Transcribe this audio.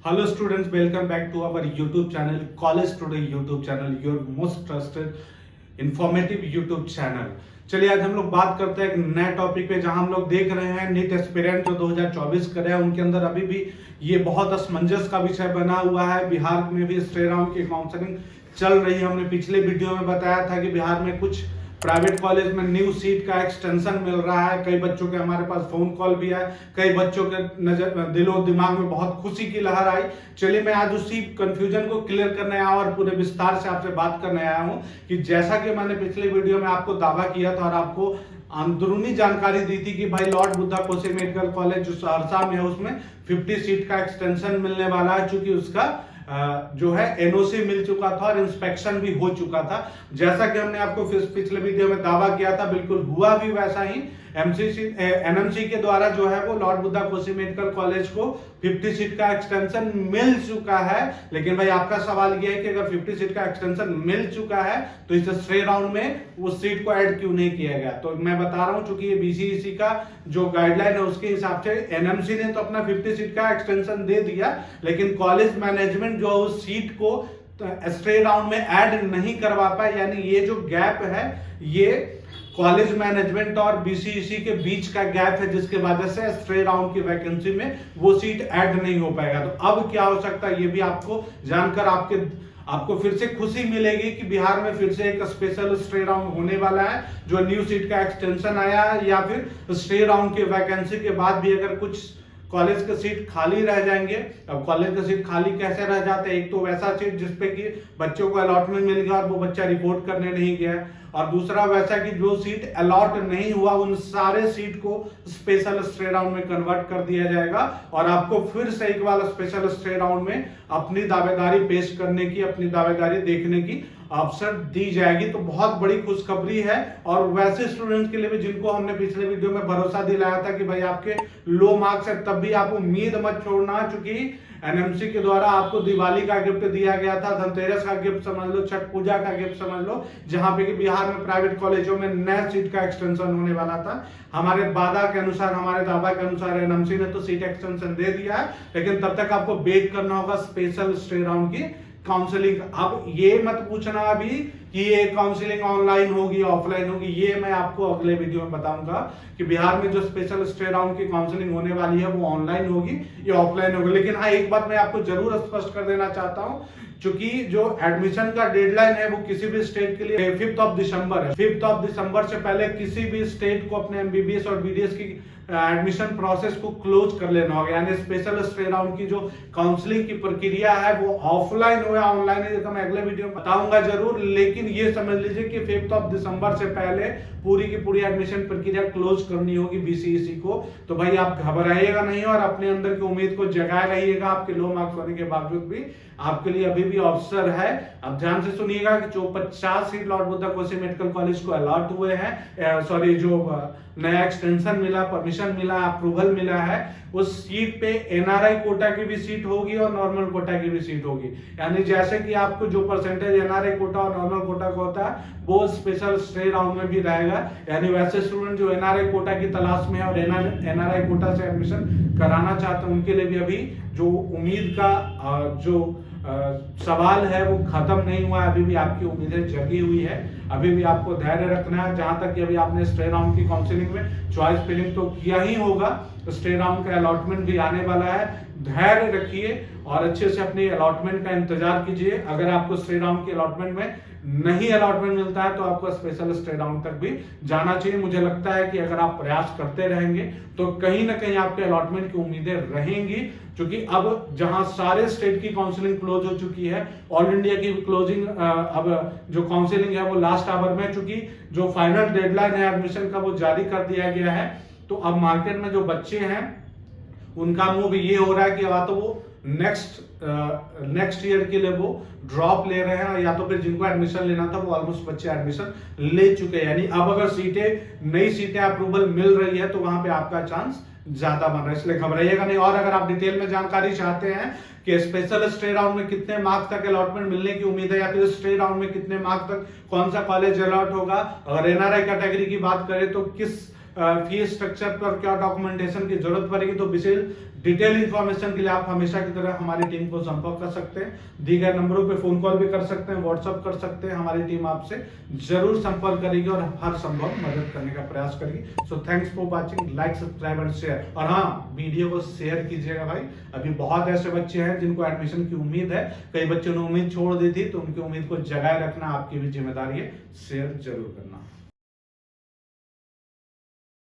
Hello students, welcome back to our YouTube channel, College Today YouTube channel, your most trusted informative YouTube channel। चलिए आज हम लोग बात करते हैं एक नए टॉपिक पे, जहां हम लोग देख रहे हैं नीट एस्पिरेंट जो 2024 कर रहे हैं उनके अंदर अभी भी ये बहुत असमंजस का विषय बना हुआ है। बिहार में भी स्टे राउंड की काउंसलिंग चल रही है। हमने पिछले वीडियो में बताया था कि बिहार में कुछ प्राइवेट कॉलेज में न्यू सीट का एक्सटेंशन मिल रहा है। कई बच्चों के हमारे पास फोन कॉल भी है, कई बच्चों के नजर दिलो दिमाग में बहुत खुशी की लहर आई। चलिए मैं आज उसी कंफ्यूजन को क्लियर करने आया और पूरे विस्तार से आपसे बात करने आया हूं कि जैसा कि मैंने पिछले वीडियो में आपको दावा किया था और आपको अंदरूनी जानकारी दी थी कि भाई Lord Buddha Kosi medical college जो सहरसा में है उसमें 50 सीट का एक्सटेंशन मिलने वाला है, चूंकि उसका जो है एनओसी मिल चुका था और इंस्पेक्शन भी हो चुका था। जैसा कि हमने आपको पिछले वीडियो में दावा किया था, बिल्कुल हुआ भी वैसा ही। एनएमसी के द्वारा जो है वो Lord Buddha Kosi medical college को 50 सीट का एक्सटेंशन मिल चुका है। लेकिन भाई आपका सवाल यह है कि अगर 50 सीट का एक्सटेंशन मिल चुका है तो इस स्टे राउंड में उस सीट को ऐड क्यों नहीं किया गया। तो मैं बता रहा हूं, चूंकि ये बीसीईसी का जो गाइडलाइन है उसके हिसाब से एनएमसी ने तो अपना 50 सीट का एक्सटेंशन दे दिया, लेकिन कॉलेज मैनेजमेंट जो उस सीट को स्टे राउंड में ऐड नहीं करवा पाए। यानी ये जो गैप है ये कॉलेज मैनेजमेंट और बीसीईसी के बीच का गैप है, जिसके वजह से स्टे राउंड की वैकेंसी में वो सीट ऐड नहीं हो पाएगा। तो अब क्या हो सकता है ये भी आपको जानकर आपको फिर से खुशी मिलेगी कि बिहार में फिर से एक स्पेशल स्टे राउंड होने वाला है, जो न्यू सीट का एक्सटेंशन आया है, या फिर स्टे राउंड की वैकेंसी के बाद भी अगर कुछ कॉलेज का सीट खाली रह जाएंगे। अब कॉलेज का सीट खाली कैसे रह जाते हैं, एक तो वैसा सीट जिसपे कि बच्चों को अलॉटमेंट मिल गया और वो बच्चा रिपोर्ट करने नहीं गया, और दूसरा वैसा कि जो सीट अलॉट नहीं हुआ उन सारे सीट को स्पेशल स्टे राउंड में कन्वर्ट कर दिया जाएगा और आपको फिर से एक बार स्पेशल स्टे राउंड में अपनी दावेदारी पेश करने की, अपनी दावेदारी देखने की ऑप्शन दी जाएगी। तो बहुत बड़ी खुशखबरी है। और वैसे स्टूडेंट्स के लिए भी जिनको हमने पिछले वीडियो में भरोसा दिलाया था कि भाई आपके लो मार्क्स है, तब भी आप उम्मीद मत छोड़ना, क्योंकि एनएमसी के द्वारा आपको दिवाली का गिफ्ट दिया गया था, धनतेरस का गिफ्ट समझ लो, छठ पूजा का गिफ्ट समझ लो, जहां पे कि बिहार में प्राइवेट कॉलेजों में नया सीट का एक्सटेंशन होने वाला था। हमारे वादा के अनुसार, हमारे दावा के अनुसार एनएमसी ने तो सीट एक्सटेंशन दे दिया है, लेकिन तब तक आपको वेट करना होगा स्पेशल स्टे राउंड की काउंसलिंग। अब ये मत पूछना अभी कि ये काउंसलिंग ऑनलाइन होगी ऑफलाइन होगी, ये मैं आपको अगले वीडियो में बताऊंगा कि बिहार में जो स्पेशल स्टे राउंड की काउंसलिंग होने वाली है वो ऑनलाइन होगी या ऑफलाइन होगी। लेकिन हाँ, एक बात मैं आपको जरूर स्पष्ट कर देना चाहता हूं, क्योंकि जो एडमिशन का डेडलाइन है वो किसी भी स्टेट के लिए 5 दिसंबर है। 5 दिसंबर से पहले किसी भी स्टेट को अपने एमबीबीएस और बीडीएस की एडमिशन प्रोसेस को क्लोज कर लेना होगा। यानी स्पेशल स्टे राउंड की जो काउंसलिंग की प्रक्रिया है वो ऑफलाइन हो या ऑनलाइन है, तो मैं अगले वीडियो में बताऊंगा जरूर। लेकिन ये समझ लीजिए कि 5 दिसंबर से पहले पूरी की पूरी एडमिशन प्रक्रिया क्लोज करनी होगी बीसीईसी को। तो भाई आप घबराइएगा नहीं और अपने अंदर की उम्मीद को जगाए रहिएगा। आपके लो मार्क्स होने के बावजूद भी आपके लिए अभी भी अवसर है। अब ध्यान से सुनिएगा कि जो 50 seat Lord Buddha Kosi medical college को अलॉट हुए हैं, सॉरी जो नया एक्सटेंशन मिला, परमिशन मिला, अप्रूवल मिला है, उस सीट पे एनआरआई कोटा की भी सीट होगी और नॉर्मल कोटा की भी सीट होगी। यानी जैसे कि आपको जो परसेंटेज एनआरआई कोटा और नॉर्मल कोटा का होता है वो स्पेशल स्टे राउंड में भी रहेगा। यानी वैसे स्टूडेंट जो एनआरआई कोटा की तलाश में है और एनआरआई कोटा से एडमिशन कराना चाहते हैं उनके लिए भी अभी जो उम्मीद का जो सवाल है वो खत्म नहीं हुआ है। अभी भी आपकी उम्मीदें जगी हुई है, अभी भी आपको धैर्य रखना है। जहां तक कि अभी आपने स्टे राउंड की काउंसलिंग में चॉइस फिलिंग तो किया ही होगा, स्टे राउंड का अलॉटमेंट भी आने वाला है। धैर्य रखिए और अच्छे से अपनी अलॉटमेंट का इंतजार कीजिए। अगर आपको स्टे राउंड की अलॉटमेंट में नहीं अलॉटमेंट मिलता है तो आपको स्पेशल स्टे राउंड तक भी जाना चाहिए। मुझे लगता है कि अगर आप प्रयास करते रहेंगे तो कहीं ना कहीं आपके अलॉटमेंट की उम्मीदें रहेंगी, क्योंकि अब जहां सारे स्टेट की काउंसलिंग क्लोज हो चुकी है, ऑल इंडिया की क्लोजिंग अब जो काउंसलिंग है वो लास्ट आवर में, चूंकि जो फाइनल डेडलाइन है एडमिशन का वो जारी कर दिया गया है। तो अब मार्केट में जो बच्चे हैं उनका मूव ये हो रहा है कि या तो वो नेक्स्ट ईयर के लिए वो ड्रॉप ले रहे हैं, या तो फिर जिनको एडमिशन लेना था वो ऑलमोस्ट बच्चे एडमिशन ले चुके हैं। यानी अब अगर नई सीटें अप्रूवल मिल रही है तो वहां पे आपका चांस ज्यादा बन रहा है, इसलिए घबराइएगा नहीं। और अगर आप डिटेल में जानकारी चाहते हैं कि स्पेशल स्टे राउंड में कितने मार्क्स तक अलॉटमेंट मिलने की उम्मीद है, या फिर स्टे राउंड में कितने मार्क्स तक कौन सा कॉलेज अलॉट होगा, अगर एनआरआई कैटेगरी की बात करें तो किस फी स्ट्रक्चर पर क्या डॉक्यूमेंटेशन की जरूरत पड़ेगी, तो विशेष डिटेल इंफॉर्मेशन के लिए आप हमेशा की तरह हमारी टीम को संपर्क कर सकते हैं। दी गए नंबरों पे फोन कॉल भी कर सकते हैं, व्हाट्सअप कर सकते हैं। हमारी टीम आपसे जरूर संपर्क करेगी और हर संभव मदद करने का प्रयास करेगी। So thanks for watching, like, subscribe and share. और हाँ, वीडियो को शेयर कीजिएगा भाई। अभी बहुत ऐसे बच्चे हैं जिनको एडमिशन की उम्मीद है, कई बच्चों ने उम्मीद छोड़ दी थी, तो उनकी उम्मीद को जगाए रखना आपकी भी जिम्मेदारी है। शेयर जरूर करना।